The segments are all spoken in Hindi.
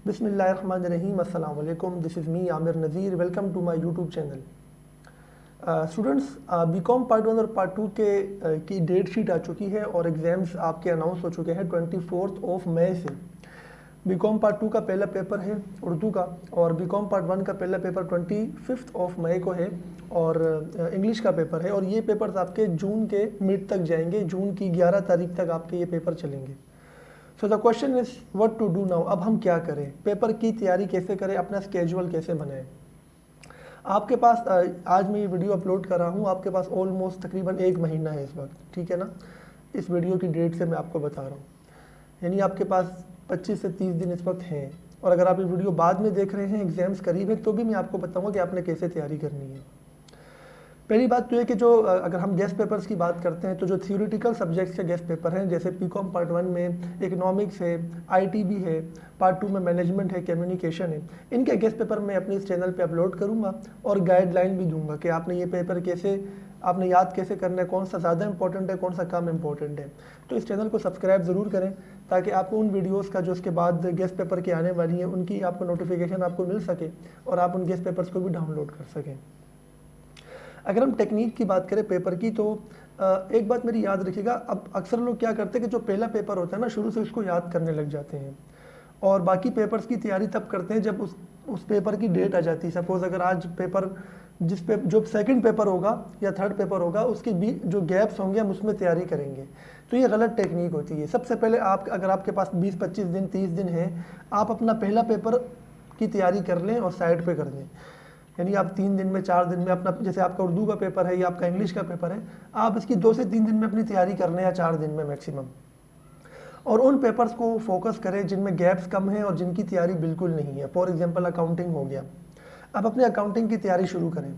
बिस्मिल्लाहिर्रहमानिर्रहीम, अस्सलाम वालेकुम। This is me Aamir Nazir. Welcome to my YouTube channel. Students, BCom part 1 और पार्ट 2 की डेट शीट आ चुकी है और एग्ज़ाम्स आपके अनाउंस हो चुके हैं 24 मई से। बीकॉम पार्ट 2 का पहला पेपर है उर्दू का, और बीकॉम पार्ट 1 का पहला पेपर 25 मई को है, और इंग्लिश का पेपर है। और ये पेपर्स आपके जून के मिड तक जाएंगे। जून की 11 तारीख तक आपके ये पेपर चलेंगे। So the question is what to do now. अब हम क्या करें, पेपर की तैयारी कैसे करें, अपना स्केड्यूल कैसे बनाएं। आपके पास आज मैं ये वीडियो अपलोड कर रहा हूँ, आपके पास ऑलमोस्ट तकरीबन 1 महीना है इस वक्त, ठीक है ना। इस वीडियो की डेट से मैं आपको बता रहा हूँ, यानी आपके पास 25 से 30 दिन इस वक्त हैं। और अगर आप ये वीडियो बाद में देख रहे हैं, एग्जाम्स करीब है, तो भी मैं आपको बताऊँगा कि आपने कैसे तैयारी करनी है। पहली बात तो है कि जो अगर हम गेस्ट पेपर्स की बात करते हैं, तो जो थियोरिटिकल सब्जेक्ट्स के गेस्ट पेपर हैं, जैसे बीकॉम पार्ट 1 में इकोनॉमिक्स है, आईटीबी है, पार्ट 2 में मैनेजमेंट है, कम्युनिकेशन है, इनके गेस्ट पेपर मैं अपने इस चैनल पे अपलोड करूँगा और गाइडलाइन भी दूंगा कि आपने ये पेपर कैसे, आपने याद कैसे करना है, कौन सा ज़्यादा इंपॉर्टेंट है, कौन सा कम इंपॉर्टेंट है। तो इस चैनल को सब्सक्राइब ज़रूर करें, ताकि आपको उन वीडियोस का जो उसके बाद गेस्ट पेपर की आने वाली है, उनकी आपको नोटिफिकेशन आपको मिल सके और आप उन गेस्ट पेपर्स को भी डाउनलोड कर सकें। अगर हम टेक्निक की बात करें पेपर की, तो एक बात मेरी याद रखिएगा। अब अक्सर लोग क्या करते हैं कि जो पहला पेपर होता है ना, शुरू से उसको याद करने लग जाते हैं, और बाकी पेपर्स की तैयारी तब करते हैं जब उस पेपर की डेट आ जाती है। सपोज़ अगर आज पेपर जो सेकंड पेपर होगा या थर्ड पेपर होगा, उसके जो गैप्स होंगे हम उसमें तैयारी करेंगे। तो ये गलत टेक्निक होती है। सबसे पहले अगर आपके पास 20-25 दिन 30 दिन है, आप अपना पहला पेपर की तैयारी कर लें और साइड पे कर दें। यानी आप 3 दिन में 4 दिन में अपना, जैसे आपका उर्दू का पेपर है या आपका इंग्लिश का पेपर है, आप इसकी 2 से 3 दिन में अपनी तैयारी कर लें, या 4 दिन में मैक्सिमम। और उन पेपर्स को फोकस करें जिनमें गैप्स कम हैं और जिनकी तैयारी बिल्कुल नहीं है। फॉर एग्जांपल अकाउंटिंग हो गया, अब अपने अकाउंटिंग की तैयारी शुरू करें।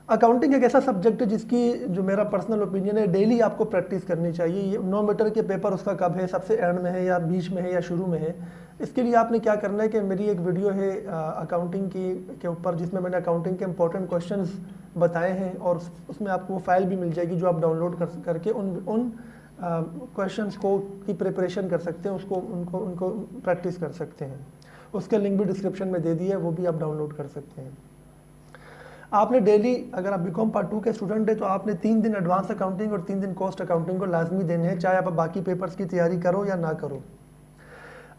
अकाउंटिंग एक ऐसा सब्जेक्ट है जिसकी, जो मेरा पर्सनल ओपिनियन है, डेली आपको प्रैक्टिस करनी चाहिए। ये 9 मीटर के पेपर उसका कब है, सबसे एंड में है या बीच में है या शुरू में है। इसके लिए आपने क्या करना है कि मेरी एक वीडियो है अकाउंटिंग के ऊपर, जिसमें मैंने अकाउंटिंग के इंपॉर्टेंट क्वेश्चंस बताए हैं, और उसमें आपको वो फाइल भी मिल जाएगी जो आप डाउनलोड करके उन क्वेश्चंस को की प्रिपरेशन कर सकते हैं, उनको प्रैक्टिस कर सकते हैं। उसका लिंक भी डिस्क्रिप्शन में दे दिया है, वो भी आप डाउनलोड कर सकते हैं। आपने डेली, अगर आप बीकॉम पार्ट 2 के स्टूडेंट हैं, तो आपने 3 दिन एडवांस अकाउंटिंग और 3 दिन कॉस्ट अकाउंटिंग को लाजमी देने हैं, चाहे आप बाकी पेपर्स की तैयारी करो या ना करो।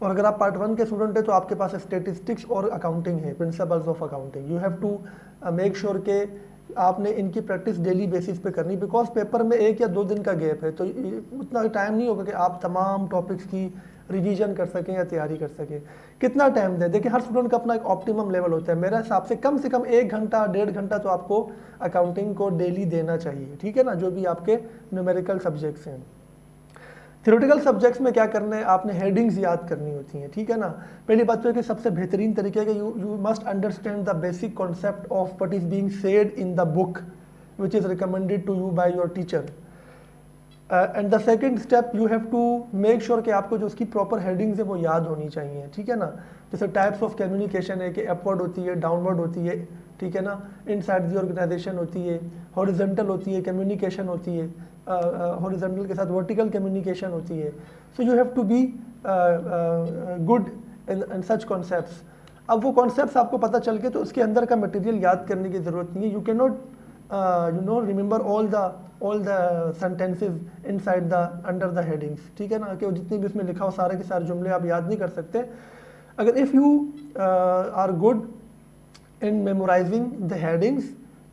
और अगर आप पार्ट 1 के स्टूडेंट हैं, तो आपके पास स्टेटिस्टिक्स और अकाउंटिंग है, principles of accounting. You have to make sure के आपने इनकी प्रैक्टिस डेली बेसिस पे करनी, बिकॉज पेपर में 1 या 2 दिन का गैप है, तो उतना टाइम नहीं होगा कि आप तमाम टॉपिक्स की रिवीजन कर सकें या तैयारी कर सकें। कितना टाइम दें, देखिए हर स्टूडेंट का अपना एक ऑप्टिमम लेवल होता है। मेरे हिसाब से कम 1 घंटा 1.5 घंटा तो आपको अकाउंटिंग को डेली देना चाहिए, ठीक है ना, जो भी आपके न्यूमेरिकल सब्जेक्ट्स हैं। थ्योरेटिकल सब्जेक्ट्स में क्या करना है, आपने हेडिंग्स याद करनी होती हैं, ठीक है ना। पहली बात तो है कि सबसे बेहतरीन तरीके का, you must understand the basic concept of what is being said in the book which is recommended to you by your teacher. And the second step, you have to make sure कि आपको जो उसकी प्रॉपर हेडिंग्स है वो याद होनी चाहिए, ठीक है ना। जैसे टाइप्स ऑफ कम्युनिकेशन है कि अपवर्ड होती है, डाउनवर्ड होती है, ठीक है ना, इनसाइड द ऑर्गेनाइजेशन होती है, हॉरिजॉन्टल होती है, कम्युनिकेशन होती है, हॉरिजॉन्टल के साथ वर्टिकल कम्युनिकेशन होती है। So you have to be good in such concepts. अब वो कॉन्सेप्ट्स आपको पता चल के, तो उसके अंदर का मटेरियल याद करने की ज़रूरत नहीं है। You can not remember all the sentences inside the under the headings, ठीक है ना, कि जितने भी उसमें लिखा हो सारे के सारे जुमले आप याद नहीं कर सकते। अगर if you are good in memorizing the headings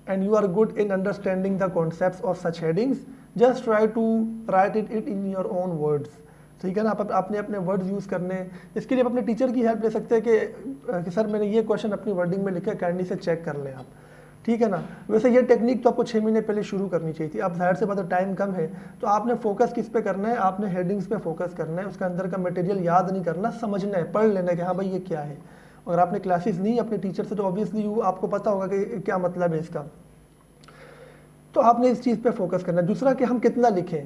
and you are good in understanding the concepts of such headings, just try to write it in your own words, ठीक है ना। आप आपने अपने वर्ड्स यूज़ करने, इसके लिए आप अपने टीचर की हेल्प ले सकते हैं कि सर मैंने ये क्वेश्चन अपनी वर्डिंग में लिखा है, काइंडली से चेक कर लें आप, ठीक है ना। वैसे ये टेक्निक तो आपको 6 महीने पहले शुरू करनी चाहिए थी। अब जाहिर से बात है टाइम कम है, तो आपने फोकस किस पे करना है, आपने हेडिंग्स पे फोकस करना है। उसके अंदर का मटेरियल याद नहीं करना, समझना है, पढ़ लेना है कि हाँ भाई ये क्या है। अगर आपने क्लासेस ली अपने टीचर से, तो ऑब्वियसली आपको पता होगा कि क्या मतलब है इसका, तो आपने इस चीज़ पे फोकस करना है। दूसरा कि हम कितना लिखें,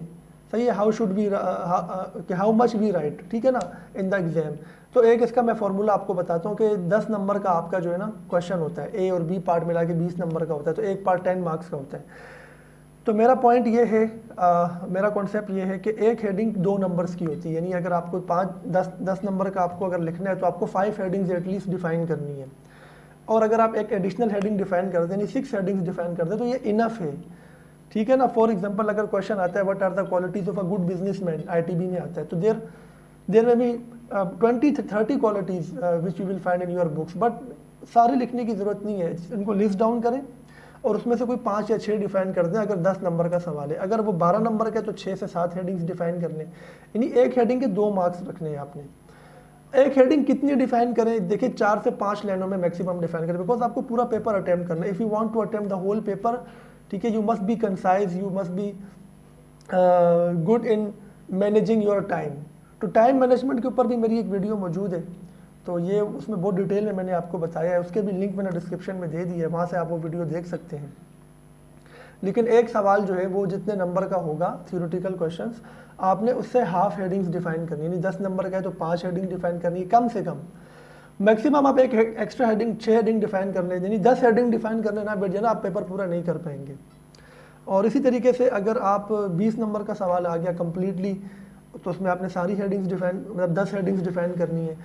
सही है, हाउ मच वी राइट, ठीक है ना, इन द एग्जाम। तो एक इसका मैं फॉर्मूला आपको बताता हूँ कि 10 नंबर का आपका जो है ना क्वेश्चन होता है, ए और बी पार्ट मिला के 20 नंबर का होता है, तो एक पार्ट 10 मार्क्स का होता है। तो मेरा पॉइंट ये है, मेरा कॉन्सेप्ट ये है कि एक हेडिंग 2 नंबर्स की होती है, यानी अगर आपको 5-10 नंबर का आपको अगर लिखना है तो आपको 5 हेडिंग्स एटलीस्ट डिफाइन करनी है। और अगर आप एक एडिशनल हेडिंग डिफाइन कर दें, यानी 6 हेडिंग्स डिफाइन कर दें, तो ये इनफ है, ठीक है ना। फॉर एग्जांपल अगर क्वेश्चन आता है what are the qualities of a good businessman, ITB में आता है, तो देयर में भी 20-30 qualities which you will find in your books, but सारे लिखने की ज़रूरत नहीं है, इनको लिस्ट डाउन करें और उसमें से कोई 5 या 6 डिफाइन कर दें। अगर 10 नंबर का सवाल है, अगर वो 12 नंबर का है तो 6 से 7 हेडिंग्स डिफाइन कर लें, यानी एक हेडिंग के 2 मार्क्स रखने हैं आपने। एक हेडिंग कितनी डिफाइन करें, देखिए 4 से 5 लाइनों में मैक्सिमम डिफाइन करें, बिकॉज आपको पूरा पेपर अटेम्प्ट करना है। If you want to attempt the whole paper, ठीक है, you must be concise, you must be good in managing your time. तो टाइम मैनेजमेंट के ऊपर भी मेरी एक वीडियो मौजूद है, तो ये उसमें बहुत डिटेल में मैंने आपको बताया है, उसके भी लिंक मैंने डिस्क्रिप्शन में दे दी है, वहाँ से आप वो वीडियो देख सकते हैं। लेकिन एक सवाल जो है वो जितने नंबर का होगा थ्योरेटिकल क्वेश्चंस, आपने उससे हाफ हेडिंग्स डिफाइन करनी है, यानी 10 नंबर का है तो 5 हेडिंग डिफाइन करनी है कम से कम। मैक्सिमम आप एक एक्स्ट्रा हेडिंग 6 हेडिंग डिफाइन कर लें, यानी 10 हेडिंग डिफाइन करने ना बैठ जाए ना, आप पेपर पूरा नहीं कर पाएंगे। और इसी तरीके से अगर आप 20 नंबर का सवाल आ गया कम्प्लीटली, तो उसमें आपने सारी हेडिंग्स डिफाइन, मतलब 10 हेडिंग्स डिफाइन करनी है।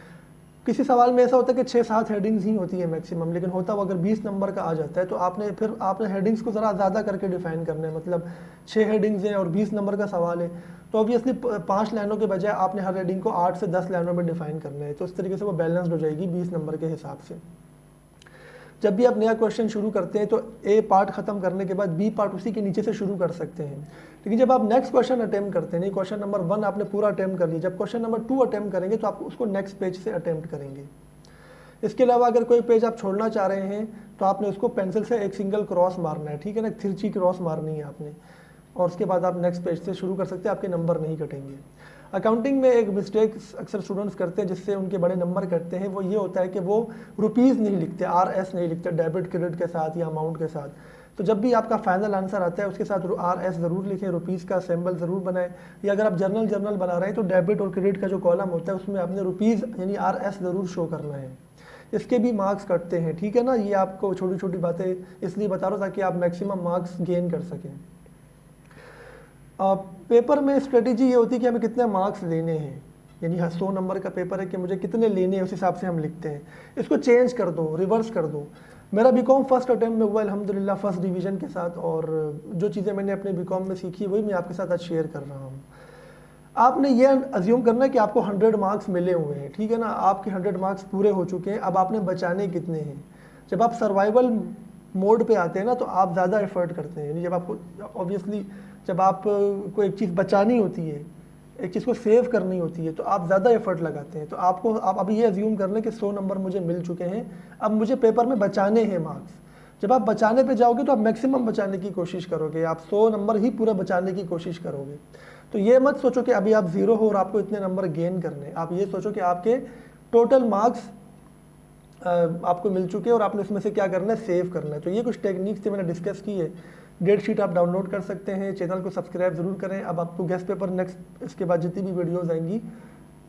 किसी सवाल में ऐसा होता है कि 6-7 हेडिंग्स ही होती है मैक्सिमम, लेकिन होता वो अगर 20 नंबर का आ जाता है तो आपने हेडिंग्स को ज़रा ज़्यादा करके डिफाइन करना है। मतलब 6 हेडिंग्स हैं और 20 नंबर का सवाल है, तो ऑब्वियसली 5 लाइनों के बजाय आपने हर हेडिंग को 8 से 10 लाइनों में डिफाइन करना है, तो इस तरीके से वो बैलेंस्ड हो जाएगी 20 नंबर के हिसाब से। जब भी आप नया क्वेश्चन शुरू करते हैं तो ए पार्ट खत्म करने के बाद बी पार्ट उसी के नीचे से शुरू कर सकते हैं। लेकिन जब आप नेक्स्ट क्वेश्चन अटेम्प्ट करते हैं, नहीं क्वेश्चन नंबर 1 आपने पूरा अटेम्प्ट कर लिया, जब क्वेश्चन नंबर 2 अटेम्प्ट करेंगे तो आप उसको नेक्स्ट पेज से अटेम्प्ट करेंगे। इसके अलावा अगर कोई पेज आप छोड़ना चाह रहे हैं तो आपने उसको पेंसिल से एक सिंगल क्रॉस मारना है, ठीक है ना, तिरछी क्रॉस मारनी है आपने, और उसके बाद आप नेक्स्ट पेज से शुरू कर सकते हैं, आपके नंबर नहीं कटेंगे। अकाउंटिंग में एक मिस्टेक अक्सर स्टूडेंट्स करते हैं जिससे उनके बड़े नंबर कटते हैं, वो ये होता है कि वो रुपीज़ नहीं लिखते, RS नहीं लिखते, डेबिट क्रेडिट के साथ या अमाउंट के साथ। तो जब भी आपका फाइनल आंसर आता है उसके साथ RS ज़रूर लिखें, रुपीज़ का सिंबल ज़रूर बनाएं, या अगर आप जर्नल बना रहे हैं तो डेबिट और क्रेडिट का जो कॉलम होता है उसमें आपने रुपीज़ यानी RS ज़रूर शो करना है। इसके भी मार्क्स कटते हैं, ठीक है ना। ये आपको छोटी छोटी बातें इसलिए बता रहा हूँ ताकि आप मैक्सिमम मार्क्स गेन कर सकें। पेपर में स्ट्रेटेजी ये होती है कि हमें कितने मार्क्स लेने हैं, यानी 100 नंबर का पेपर है कि मुझे कितने लेने हैं, उस हिसाब से हम लिखते हैं। इसको चेंज कर दो, रिवर्स कर दो। मेरा बीकॉम फर्स्ट अटेम्प्ट में हुआ अल्हम्दुलिल्लाह फर्स्ट डिवीज़न के साथ, और जो चीज़ें मैंने अपने बीकॉम में सीखी वही मैं आपके साथ आज शेयर कर रहा हूँ। आपने ये अज्यूम करना है कि आपको 100 मार्क्स मिले हुए हैं, ठीक है ना, आपके 100 मार्क्स पूरे हो चुके हैं, अब आपने बचाने कितने हैं। जब आप सर्वाइवल मोड पे आते हैं ना तो आप ज़्यादा एफर्ट करते हैं, यानी जब आपको ऑब्वियसली जब आप को एक चीज़ बचानी होती है, एक चीज़ को सेव करनी होती है, तो आप ज़्यादा एफर्ट लगाते हैं। तो आप अभी ये अज्यूम कर लें कि 100 नंबर मुझे मिल चुके हैं, अब मुझे पेपर में बचाने हैं मार्क्स। जब आप बचाने पे जाओगे तो आप मैक्सिमम बचाने की कोशिश करोगे, आप 100 नंबर ही पूरा बचाने की कोशिश करोगे। तो ये मत सोचो कि अभी आप 0 हो और आपको इतने नंबर गेन करने, आप ये सोचो कि आपके टोटल मार्क्स आपको मिल चुके हैं और आपने उसमें से क्या करना है, सेव करना है। तो ये कुछ टेक्निक्स थी मैंने डिस्कस की है। डेट शीट आप डाउनलोड कर सकते हैं, चैनल को सब्सक्राइब ज़रूर करें। अब आपको गेस्ट पेपर नेक्स्ट इसके बाद जितनी भी वीडियोज़ आएंगी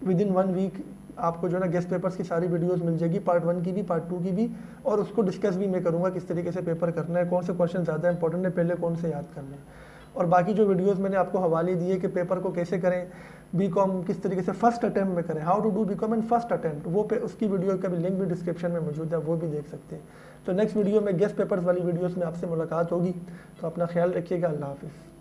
विदिन 1 वीक आपको जो है ना गेस्ट पेपर्स की सारी वीडियोस मिल जाएगी, पार्ट 1 की भी, पार्ट 2 की भी, और उसको डिस्कस भी मैं करूँगा किस तरीके से पेपर करना है, कौन से क्वेश्चन ज़्यादा इंपॉर्टेंट है, पहले कौन से याद करना है। और बाकी जो वीडियोस मैंने आपको हवाले दिए कि पेपर को कैसे करें, बीकॉम किस तरीके से फर्स्ट अटैम्प्ट में करें, how to do BCom in first attempt, वो पे उसकी वीडियो का भी लिंक भी डिस्क्रिप्शन में मौजूद है, वो भी देख सकते हैं। तो नेक्स्ट वीडियो में गेस्ट पेपर्स वाली वीडियोस में आपसे मुलाकात होगी। तो अपना ख्याल रखिएगा। अल्लाह हाफिज़।